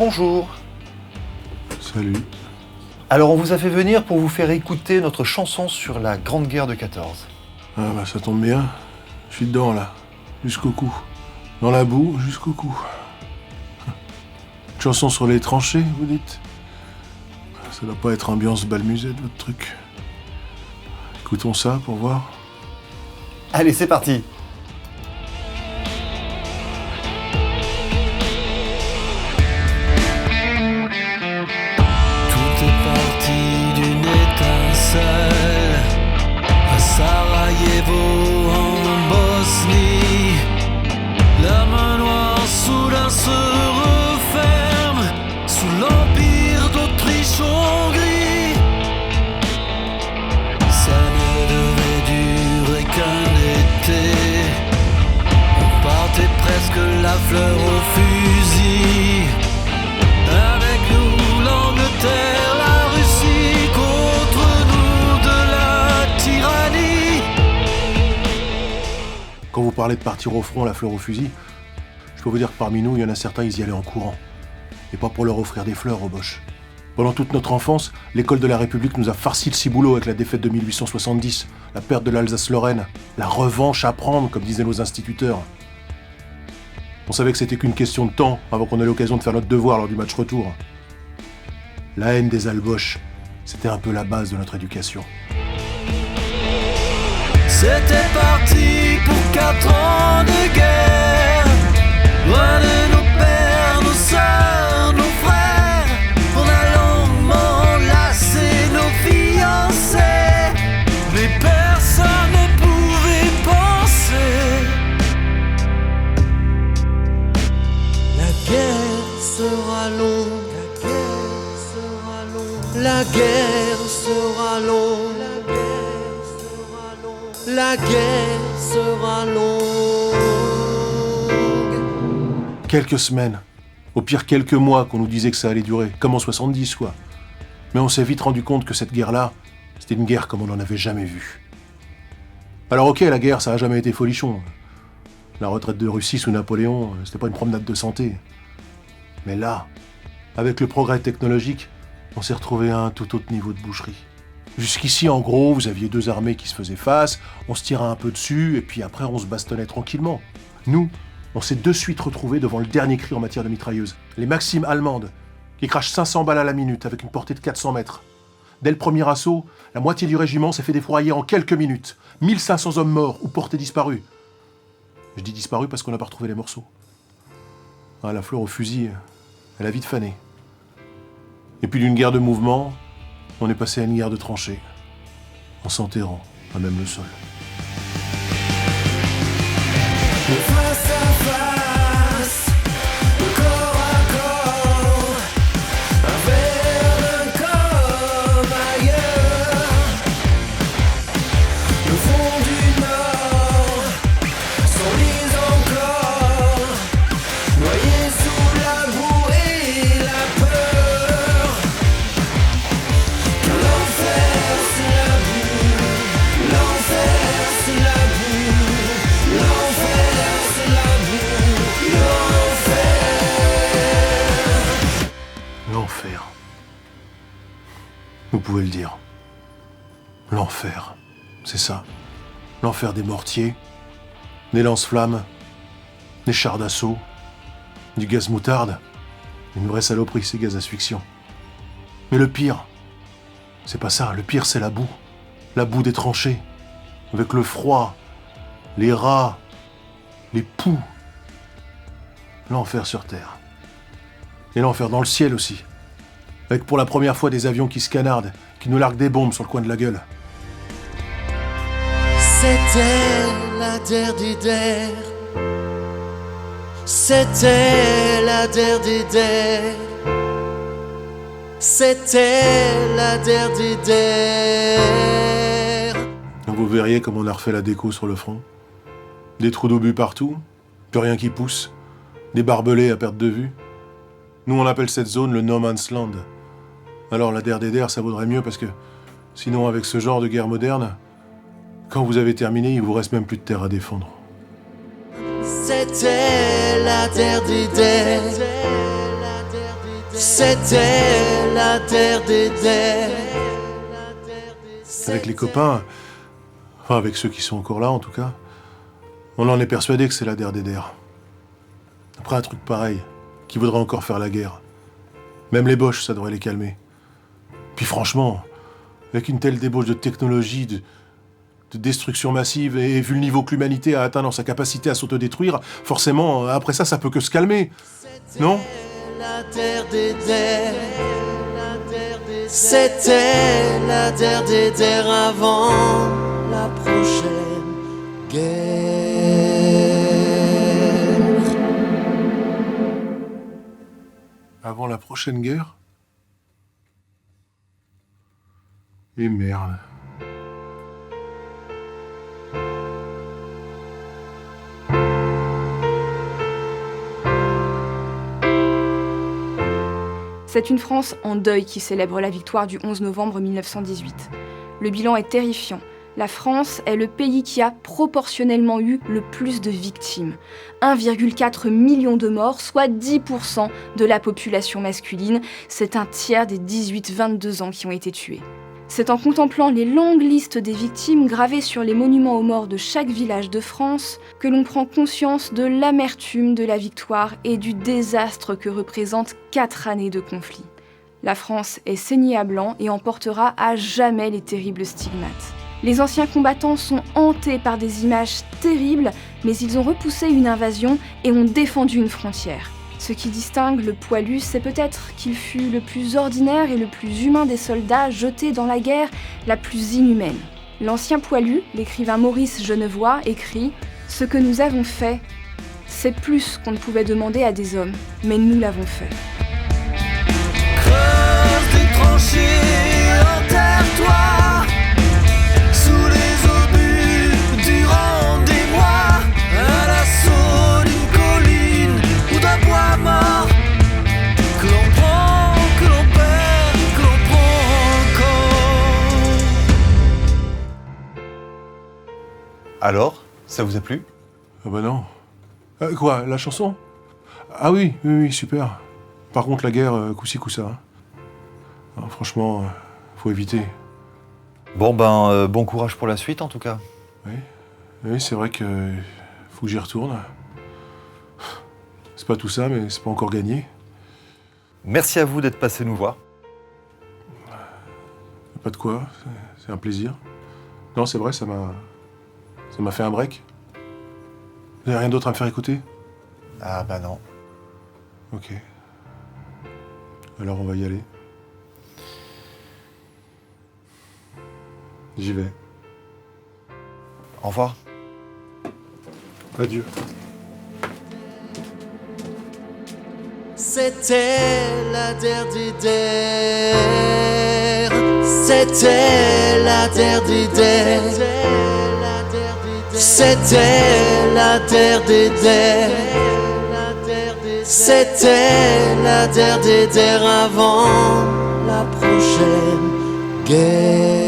bonjour. Salut. Alors on vous a fait venir pour vous faire écouter notre chanson sur la Grande Guerre de 14. Ah bah ça tombe bien. Je suis dedans là, jusqu'au cou. Dans la boue, jusqu'au cou. Une chanson sur les tranchées, vous dites? Ça doit pas être ambiance bal musette, votre truc. Écoutons ça pour voir. Allez, c'est parti. Tout est parti d'une étincelle à Sarajevo en Bosnie. La main noire soudain se referme sous l'empire d'Autriche-Hongrie. Ça ne devait durer qu'un été. On partait presque la fleur au fusil. Avec nous l'Angleterre, la Russie, contre nous de la tyrannie. Quand vous parlez de partir au front, la fleur au fusil, je peux vous dire que parmi nous, il y en a certains, ils y allaient en courant. Et pas pour leur offrir des fleurs aux Boches. Pendant toute notre enfance, l'école de la République nous a farci le ciboulot avec la défaite de 1870, la perte de l'Alsace-Lorraine, la revanche à prendre, comme disaient nos instituteurs. On savait que c'était qu'une question de temps avant qu'on ait l'occasion de faire notre devoir lors du match retour. La haine des Alboches, c'était un peu la base de notre éducation. C'était parti pour 4 ans de guerre. Loin de nos pères, nos sœurs, nos frères. On a longuement lassé nos fiancés. Mais personne ne pouvait penser. La guerre sera longue. La guerre sera longue. La guerre sera longue. Quelques semaines, au pire quelques mois qu'on nous disait que ça allait durer, comme en 70 quoi. Mais on s'est vite rendu compte que cette guerre-là, c'était une guerre comme on n'en avait jamais vu. Alors ok, la guerre, ça a jamais été folichon. La retraite de Russie sous Napoléon, c'était pas une promenade de santé. Mais là, avec le progrès technologique, on s'est retrouvé à un tout autre niveau de boucherie. Jusqu'ici, en gros, vous aviez deux armées qui se faisaient face, on se tirait un peu dessus, et puis après, on se bastonnait tranquillement. Nous, on s'est de suite retrouvés devant le dernier cri en matière de mitrailleuses. Les Maximes allemandes, qui crachent 500 balles à la minute avec une portée de 400 mètres. Dès le premier assaut, la moitié du régiment s'est fait défroyer en quelques minutes. 1500 hommes morts ou portés disparus. Je dis disparus parce qu'on n'a pas retrouvé les morceaux. Ah, la fleur au fusil, elle a vite fané. Et puis d'une guerre de mouvement, on est passé à une guerre de tranchées, en s'enterrant à même le sol. Face à face, corps à corps, avec un comme ailleurs. Le front du Nord s'enlise encore, noyé sous la boue et la peur. L'enfer c'est la boue, l'enfer c'est la boue, l'enfer c'est la boue, l'enfer. L'enfer. Vous pouvez le dire. L'enfer. C'est ça. L'enfer des mortiers, des lance-flammes, des chars d'assaut, du gaz moutarde. Une vraie saloperie, ces gaz asphyxiants. Mais le pire, c'est pas ça. Le pire, c'est la boue. La boue des tranchées. Avec le froid, les rats, les poux. L'enfer sur Terre. Et l'enfer dans le ciel aussi. Avec pour la première fois des avions qui se canardent, qui nous larguent des bombes sur le coin de la gueule. C'était la der des der. C'était la der des der. C'était la der des der. Donc vous verriez comme on a refait la déco sur le front. Des trous d'obus partout, plus rien qui pousse, des barbelés à perte de vue. Nous on appelle cette zone le No Man's Land. Alors la der des der, ça vaudrait mieux parce que sinon avec ce genre de guerre moderne, quand vous avez terminé, il vous reste même plus de terre à défendre. C'était la der des der. C'était la terre des terres. Avec les copains, enfin avec ceux qui sont encore là en tout cas, on en est persuadé que c'est la der des der. Après un truc pareil, qui voudrait encore faire la guerre. Même les Boches, ça devrait les calmer. Puis franchement, avec une telle débauche de technologie, de destruction massive, et vu le niveau que l'humanité a atteint dans sa capacité à s'autodétruire, forcément, après ça, ça peut que se calmer. Non ? La terre des terres. C'était la terre des terres avant la prochaine guerre. Avant la prochaine guerre ? Et merde. C'est une France en deuil qui célèbre la victoire du 11 novembre 1918. Le bilan est terrifiant. La France est le pays qui a proportionnellement eu le plus de victimes. 1,4 million de morts, soit 10% de la population masculine. C'est un tiers des 18-22 ans qui ont été tués. C'est en contemplant les longues listes des victimes gravées sur les monuments aux morts de chaque village de France que l'on prend conscience de l'amertume de la victoire et du désastre que représentent 4 années de conflit. La France est saignée à blanc et en portera à jamais les terribles stigmates. Les anciens combattants sont hantés par des images terribles, mais ils ont repoussé une invasion et ont défendu une frontière. Ce qui distingue le poilu, c'est peut-être qu'il fut le plus ordinaire et le plus humain des soldats jetés dans la guerre la plus inhumaine. L'ancien poilu, l'écrivain Maurice Genevoix, écrit « Ce que nous avons fait, c'est plus qu'on ne pouvait demander à des hommes, mais nous l'avons fait. » Creuse des tranchées, enterre-toi sous les obus durant des mois, à l'assaut d'une colline ou d'un bois mort, que l'on prend, que l'on perd, que l'on prend encore. Alors, ça vous a plu? Ah bah non. Quoi, la chanson? Ah oui, oui, super. Par contre, la guerre, coup-ci, coup-ça. Hein. Alors, franchement, faut éviter. Bon ben, bon courage pour la suite en tout cas. Oui, c'est vrai que faut que j'y retourne. C'est pas tout ça, mais c'est pas encore gagné. Merci à vous d'être passé nous voir. Pas de quoi, c'est un plaisir. Non, c'est vrai, ça m'a fait un break. Vous n'avez rien d'autre à me faire écouter? Ah bah non. Ok. Alors on va y aller. J'y vais. Au revoir. Adieu. C'était la terre des terres. C'était la terre des terres. C'était la terre des terres. C'était la terre des terres avant la prochaine guerre.